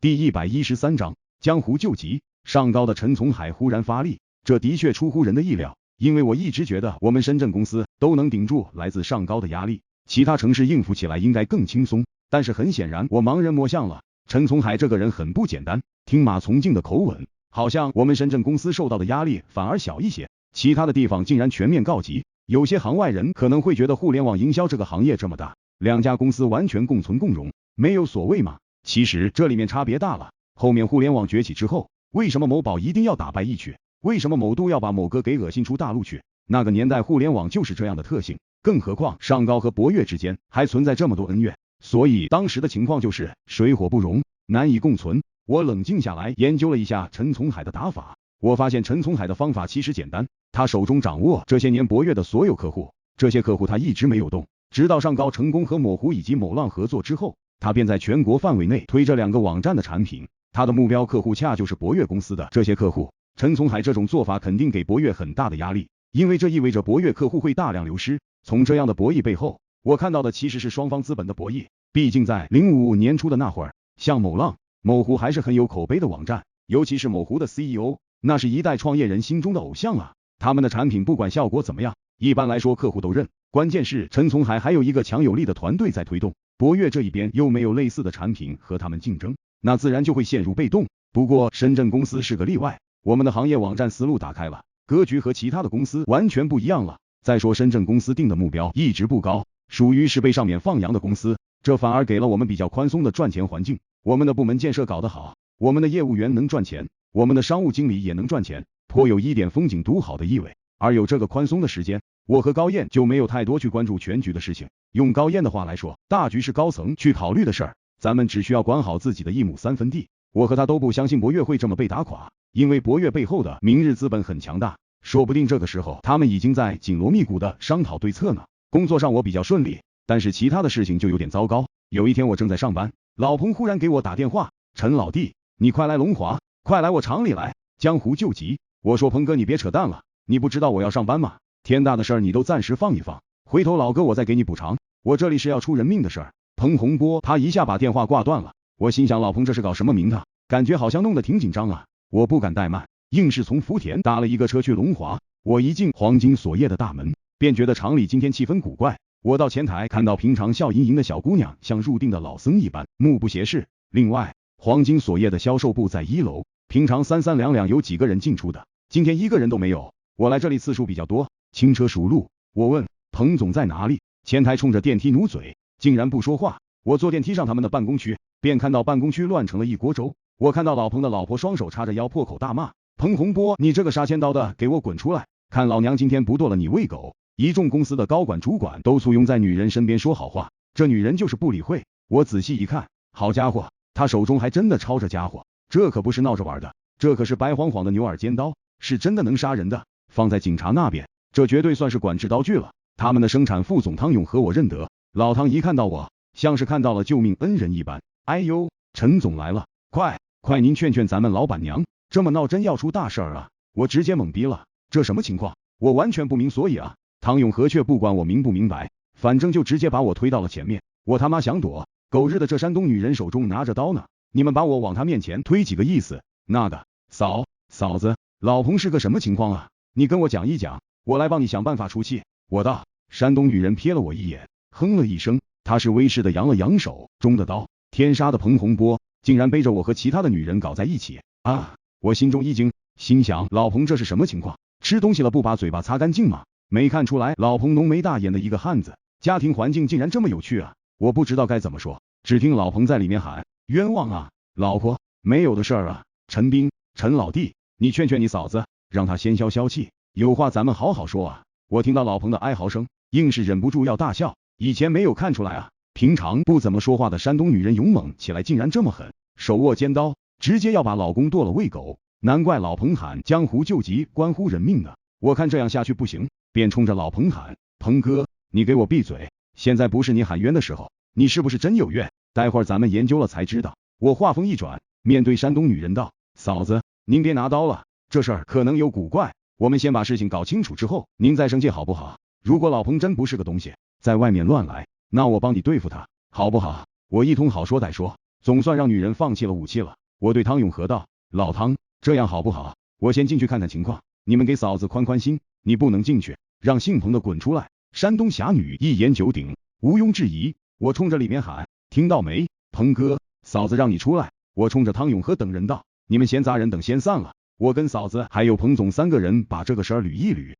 第113章江湖救急。上高的陈从海忽然发力，这的确出乎人的意料，因为我一直觉得我们深圳公司都能顶住来自上高的压力，其他城市应付起来应该更轻松。但是很显然我盲人摸象了，陈从海这个人很不简单。听马从敬的口吻，好像我们深圳公司受到的压力反而小一些，其他的地方竟然全面告急。有些行外人可能会觉得互联网营销这个行业这么大，两家公司完全共存共荣，没有所谓嘛。其实这里面差别大了。后面互联网崛起之后，为什么某宝一定要打败易趣？为什么某度要把某哥给恶心出大陆去？那个年代互联网就是这样的特性，更何况上高和博越之间还存在这么多恩怨，所以当时的情况就是水火不容，难以共存。我冷静下来研究了一下陈从海的打法，我发现陈从海的方法其实简单，他手中掌握这些年博越的所有客户，这些客户他一直没有动，直到上高成功和某狐以及某浪合作之后，他便在全国范围内推这两个网站的产品，他的目标客户恰就是博越公司的这些客户。陈从海这种做法肯定给博越很大的压力，因为这意味着博越客户会大量流失。从这样的博弈背后，我看到的其实是双方资本的博弈。毕竟在055年初的那会儿，像某浪、某狐还是很有口碑的网站，尤其是某狐的 CEO， 那是一代创业人心中的偶像啊。他们的产品不管效果怎么样，一般来说客户都认。关键是陈从海还有一个强有力的团队在推动，博越这一边又没有类似的产品和他们竞争，那自然就会陷入被动。不过深圳公司是个例外，我们的行业网站思路打开了，格局和其他的公司完全不一样了。再说深圳公司定的目标一直不高，属于是被上面放羊的公司，这反而给了我们比较宽松的赚钱环境。我们的部门建设搞得好，我们的业务员能赚钱，我们的商务经理也能赚钱，颇有一点风景独好的意味。而有这个宽松的时间，我和高燕就没有太多去关注全局的事情。用高燕的话来说，大局是高层去考虑的事儿，咱们只需要管好自己的1亩3分地。我和他都不相信博越会这么被打垮，因为博越背后的明日资本很强大，说不定这个时候他们已经在紧锣密鼓的商讨对策呢。工作上我比较顺利，但是其他的事情就有点糟糕。有一天我正在上班，老彭忽然给我打电话，陈老弟，你快来龙华，快来我厂里来，江湖救急。我说彭哥你别扯淡了，你不知道我要上班吗？天大的事儿你都暂时放一放，回头老哥我再给你补偿，我这里是要出人命的事儿。彭洪波他一下把电话挂断了，我心想老彭这是搞什么名堂，感觉好像弄得挺紧张啊。我不敢怠慢，硬是从福田打了一个车去龙华。我一进黄金锁业的大门，便觉得厂里今天气氛古怪。我到前台看到平常笑盈盈的小姑娘像入定的老僧一般目不斜视。另外黄金锁业的销售部在1楼，平常三三两两有几个人进出的，今天一个人都没有。我来这里次数比较多，轻车熟路。我问彭总在哪里，前台冲着电梯努嘴，竟然不说话。我坐电梯上他们的办公区，便看到办公区乱成了一锅粥。我看到老彭的老婆双手叉着腰破口大骂，彭洪波你这个杀千刀的给我滚出来，看老娘今天不剁了你喂狗。一众公司的高管主管都簇拥在女人身边说好话，这女人就是不理会。我仔细一看，好家伙，她手中还真的抄着家伙，这可不是闹着玩的，这可是白晃晃的牛耳尖刀，是真的能杀人的。放在警察那边，这绝对算是管制刀具了。他们的生产副总汤勇和我认得，老汤一看到我，像是看到了救命恩人一般。哎呦，陈总来了，快您劝劝咱们老板娘，这么闹真要出大事儿啊。我直接懵逼了，这什么情况？我完全不明所以啊。汤永和却不管我明不明白，反正就直接把我推到了前面。我他妈想躲，狗日的这山东女人手中拿着刀呢，你们把我往她面前推几个意思？那个嫂子，老彭是个什么情况啊？你跟我讲一讲，我来帮你想办法出气。我道。山东女人瞥了我一眼，哼了一声，她是威势的扬了扬手中的刀。天杀的彭洪波竟然背着我和其他的女人搞在一起啊！我心中一惊，心想老彭这是什么情况？吃东西了不把嘴巴擦干净吗？没看出来老彭浓眉大眼的一个汉子，家庭环境竟然这么有趣啊！我不知道该怎么说，只听老彭在里面喊冤枉啊，老婆没有的事儿啊，陈兵陈老弟，你劝劝你嫂子，让她先消消气，有话咱们好好说啊。我听到老彭的哀嚎声，硬是忍不住要大笑。以前没有看出来啊，平常不怎么说话的山东女人勇猛起来竟然这么狠，手握尖刀直接要把老公剁了喂狗。难怪老彭喊江湖救急关乎人命呢。我看这样下去不行，便冲着老彭喊，彭哥你给我闭嘴，现在不是你喊冤的时候，你是不是真有冤？待会儿咱们研究了才知道。我话锋一转，面对山东女人道，嫂子您别拿刀了，这事儿可能有古怪，我们先把事情搞清楚之后您再生气好不好？如果老彭真不是个东西，在外面乱来，那我帮你对付他好不好？我一通好说歹说，总算让女人放弃了武器了。我对汤永和道：老汤，这样好不好？我先进去看看情况，你们给嫂子宽宽心。你不能进去，让姓彭的滚出来。山东侠女一言九鼎，毋庸置疑。我冲着里面喊，听到没？彭哥，嫂子让你出来。我冲着汤永和等人道，你们闲杂人等先散了，我跟嫂子还有彭总3个人把这个事儿捋一捋。